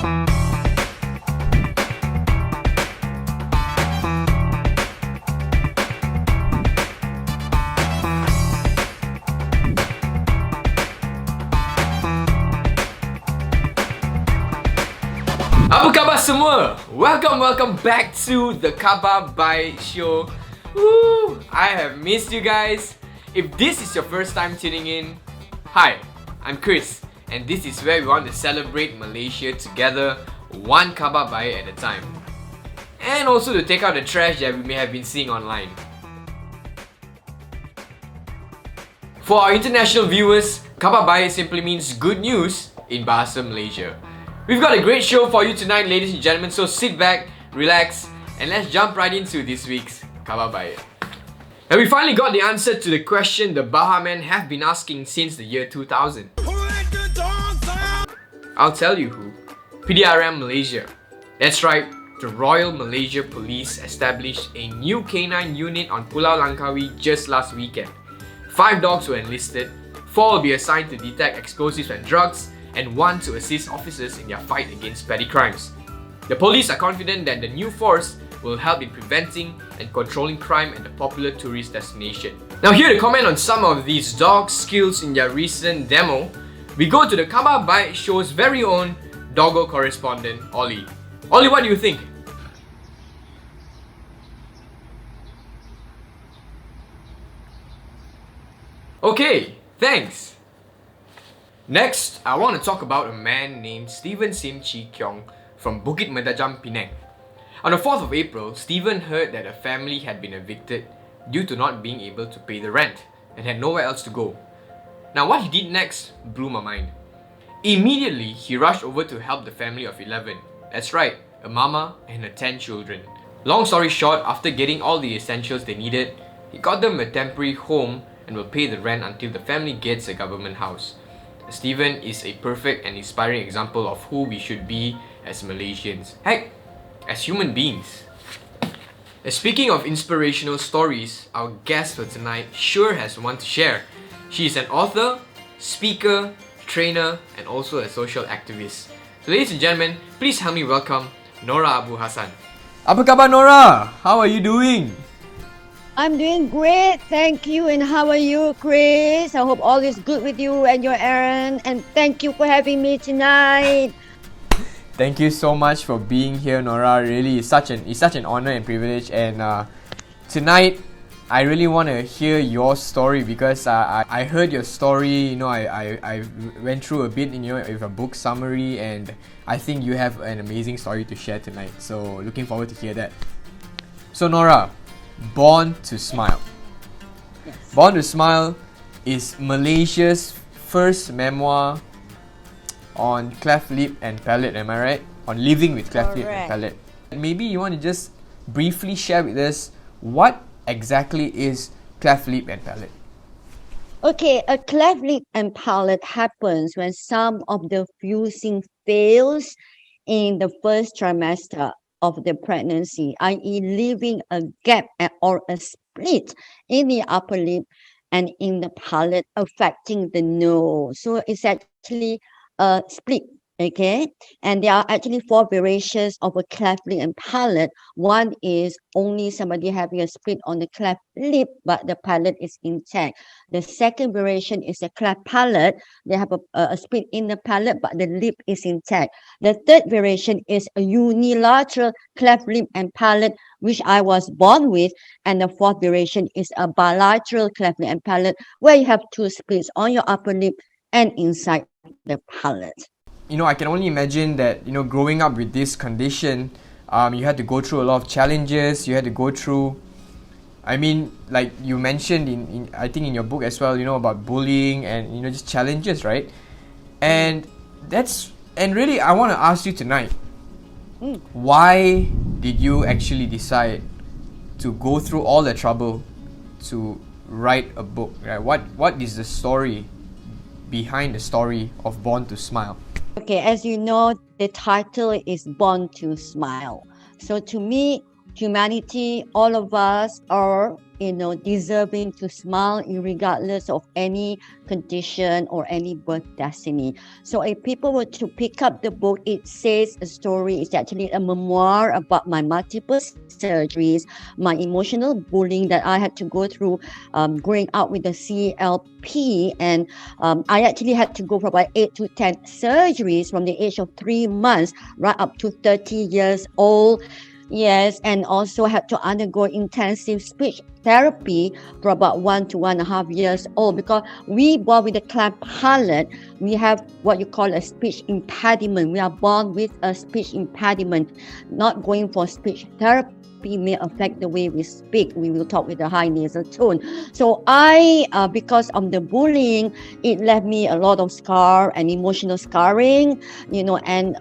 Apa khabar semua? Welcome back to the Khabar Baik show. Woo! I have missed you guys. If this is your first time tuning in, hi, I'm Chris, and this is where we want to celebrate Malaysia together, one Khabar Baik at a time. And also to take out the trash that we may have been seeing online. For our international viewers, Khabar Baik simply means good news in Bahasa Malaysia. We've got a great show for you tonight, ladies and gentlemen, so sit back, relax, and let's jump right into this week's Khabar Baik. And we finally got the answer to the question the Baha men have been asking since the year 2000. I'll tell you who. PDRM Malaysia. That's right, the Royal Malaysia Police established a new K9 unit on Pulau Langkawi just last weekend. 5 dogs were enlisted, 4 will be assigned to detect explosives and drugs, and 1 to assist officers in their fight against petty crimes. The police are confident that the new force will help in preventing and controlling crime at the popular tourist destination. Now here to comment on some of these dog skills in their recent demo, we go to the Khabar Baik show's very own doggo correspondent, Ollie. Ollie, what do you think? Okay, thanks. Next, I want to talk about a man named Stephen Sim Chi Kyong from Bukit Medajam, Penang. On the 4th of April, Stephen heard that a family had been evicted due to not being able to pay the rent and had nowhere else to go. Now what he did next blew my mind. Immediately, he rushed over to help the family of 11. That's right, a mama and her 10 children. Long story short, after getting all the essentials they needed, he got them a temporary home and will pay the rent until the family gets a government house. Stephen is a perfect and inspiring example of who we should be as Malaysians. Heck, as human beings. Speaking of inspirational stories, our guest for tonight sure has one to share. She is an author, speaker, trainer, and also a social activist. So ladies and gentlemen, please help me welcome Nora Abu Hassan. Apa khabar Nora? How are you doing? I'm doing great, thank you. And how are you, Chris? I hope all is good with you and your errand. And thank you for having me tonight. Thank you so much for being here, Nora. Really, it's such an honor and privilege. And tonight, I really want to hear your story because I heard your story. You know, I went through a bit in with a book summary, and I think you have an amazing story to share tonight. So looking forward to hear that. So Nora, Born to Smile. Yes. Born to Smile is Malaysia's first memoir on cleft lip and palate, am I right? On living with cleft lip and palate. Maybe you want to just briefly share with us what exactly is cleft lip and palate. Okay, a cleft lip and palate happens when some of the fusing fails in the first trimester of the pregnancy, i.e. leaving a gap or a split in the upper lip and in the palate affecting the nose. So it's actually a split, okay? And there are actually 4 variations of a cleft lip and palate. One is only somebody having a split on the cleft lip, but the palate is intact. The second variation is a cleft palate. They have a split in the palate, but the lip is intact. The third variation is a unilateral cleft lip and palate, which I was born with. And the fourth variation is a bilateral cleft lip and palate, where you have 2 splits on your upper lip and inside the palate. You know, I can only imagine that, you know, growing up with this condition, you had to go through a lot of challenges. You had to go through, I mean, like you mentioned in I think in your book as well, you know, about bullying and, you know, just challenges, right? And really I want to ask you tonight, why did you actually decide to go through all the trouble to write a book, right? What is the story behind the story of Born to Smile? Okay, as you know, the title is Born to Smile. So to me, humanity, all of us are, deserving to smile regardless of any condition or any birth destiny. So if people were to pick up the book, it says a story. It's actually a memoir about my multiple surgeries, my emotional bullying that I had to go through growing up with the CLP. And I actually had to go for about 8 to 10 surgeries from the age of 3 months right up to 30 years old. Yes, and also had to undergo intensive speech therapy for about 1 to 1.5 years old, because we born with a cleft palate. We have what you call a speech impediment. We are born with a speech impediment. Not going for speech therapy may affect the way we speak. We will talk with a high nasal tone. So because of the bullying, it left me a lot of scar and emotional scarring, and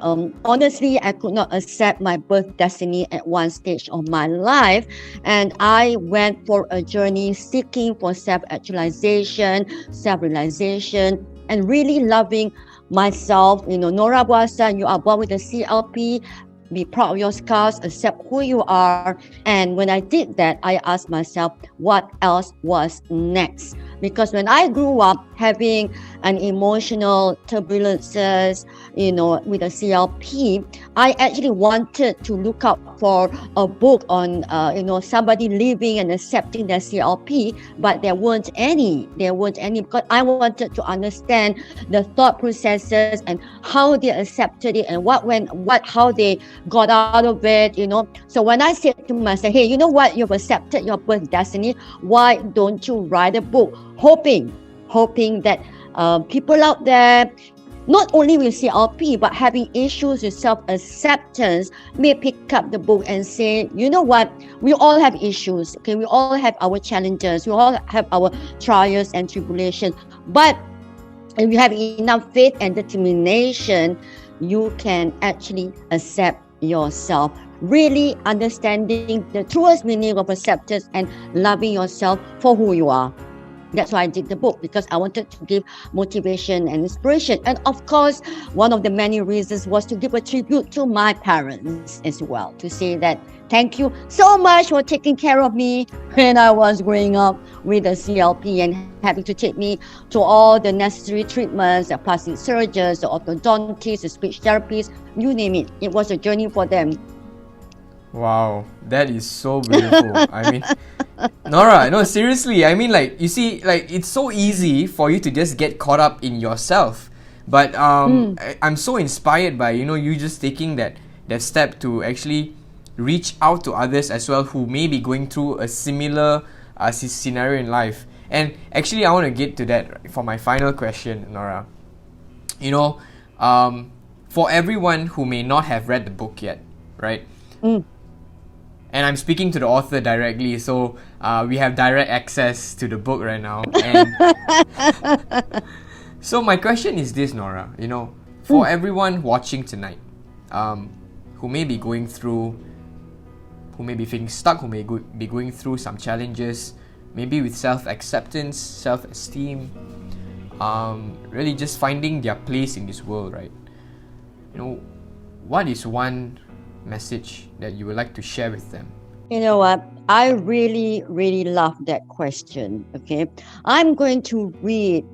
honestly, I could not accept my birth destiny at one stage of my life. And I went for a journey seeking for self-actualization, self-realization, and really loving myself. Nora Abu Hassan, you are born with a CLP. Be proud of your scars, accept who you are. And when I did that, I asked myself, what else was next? Because when I grew up having an emotional turbulences, with a CLP, I actually wanted to look up for a book on, somebody living and accepting their CLP, but there weren't any. Because I wanted to understand the thought processes and how they accepted it and how they got out of it. So when I said to myself, hey, you know what, you've accepted your birth destiny, why don't you write a book? Hoping that people out there, not only with CLP, but having issues with self-acceptance, may pick up the book and say, you know what, we all have issues, okay? We all have our challenges, we all have our trials and tribulations, but if you have enough faith and determination, you can actually accept yourself, really understanding the truest meaning of acceptance and loving yourself for who you are. That's why I did the book, because I wanted to give motivation and inspiration. And of course, one of the many reasons was to give a tribute to my parents as well, to say that thank you so much for taking care of me when I was growing up with a CLP and having to take me to all the necessary treatments, the plastic surgeons, the orthodontists, the speech therapists, you name it. It was a journey for them. Wow, that is so beautiful. I mean, Nora, no, seriously, I mean, like, you see, like, it's so easy for you to just get caught up in yourself. But I'm so inspired by, you just taking that step to actually reach out to others as well who may be going through a similar scenario in life. And actually, I want to get to that for my final question, Nora. For everyone who may not have read the book yet, right? And I'm speaking to the author directly, so we have direct access to the book right now. And so my question is this, Nora. For everyone watching tonight, who may be going through, who may be feeling stuck, who may be going through some challenges, maybe with self-acceptance, self-esteem, really just finding their place in this world, right? What is one message that you would like to share with them? You know what? I really, really love that question. Okay. I'm going to read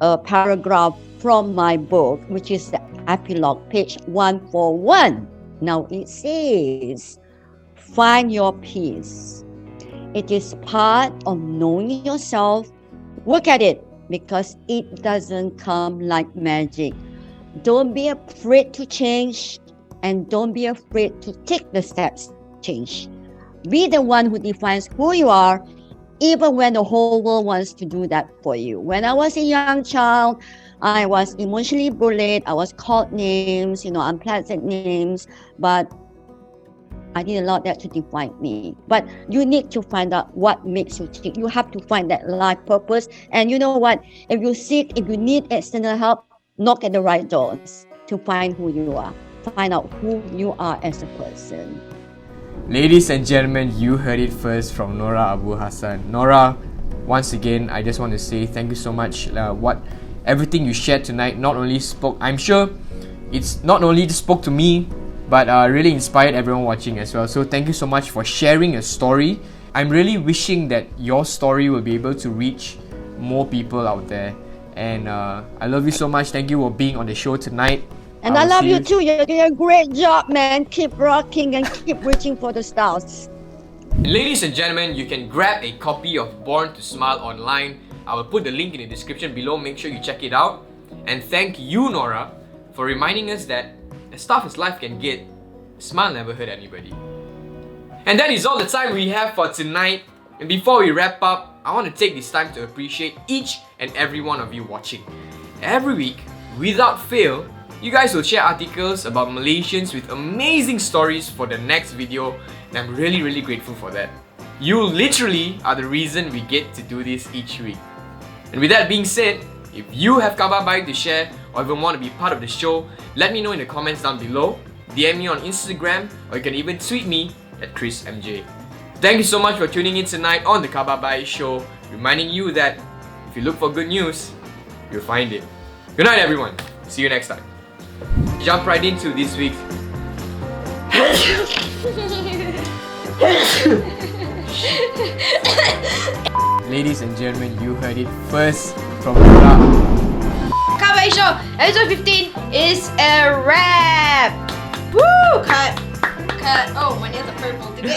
a paragraph from my book, which is the epilogue, page 141. Now it says, find your peace. It is part of knowing yourself. Work at it, because it doesn't come like magic. Don't be afraid to change, and don't be afraid to take the steps to change. Be the one who defines who you are, even when the whole world wants to do that for you. When I was a young child, I was emotionally bullied. I was called names, unpleasant names, but I didn't allow that to define me. But you need to find out what makes you tick. You have to find that life purpose. And you know what? If you need external help, knock at the right doors to find who you are. Find out who you are as a person. Ladies and gentlemen, you heard it first from Nora Abu Hassan. Nora, once again, I just want to say thank you so much. Everything you shared tonight not only spoke, I'm sure it's not only just spoke to me, but really inspired everyone watching as well. So thank you so much for sharing your story. I'm really wishing that your story will be able to reach more people out there. And I love you so much. Thank you for being on the show tonight. And I love you too. You're doing a great job, man. Keep rocking and keep reaching for the stars. Ladies and gentlemen, you can grab a copy of Born to Smile online. I will put the link in the description below. Make sure you check it out. And thank you, Nora, for reminding us that as tough as life can get, a smile never hurt anybody. And that is all the time we have for tonight. And before we wrap up, I want to take this time to appreciate each and every one of you watching. Every week, without fail, you guys will share articles about Malaysians with amazing stories for the next video, and I'm really grateful for that. You literally are the reason we get to do this each week. And with that being said, if you have Khabar Baik to share or even want to be part of the show, let me know in the comments down below, DM me on Instagram, or you can even tweet me at ChrisMJ. Thank you so much for tuning in tonight on the Khabar Baik show, reminding you that if you look for good news, you'll find it. Good night everyone, see you next time. Jump right into this week's Ladies and gentlemen, you heard it first from Nora. Khabar Baik show, episode 15 is a wrap. Woo! Cut. Oh, my nails are purple today.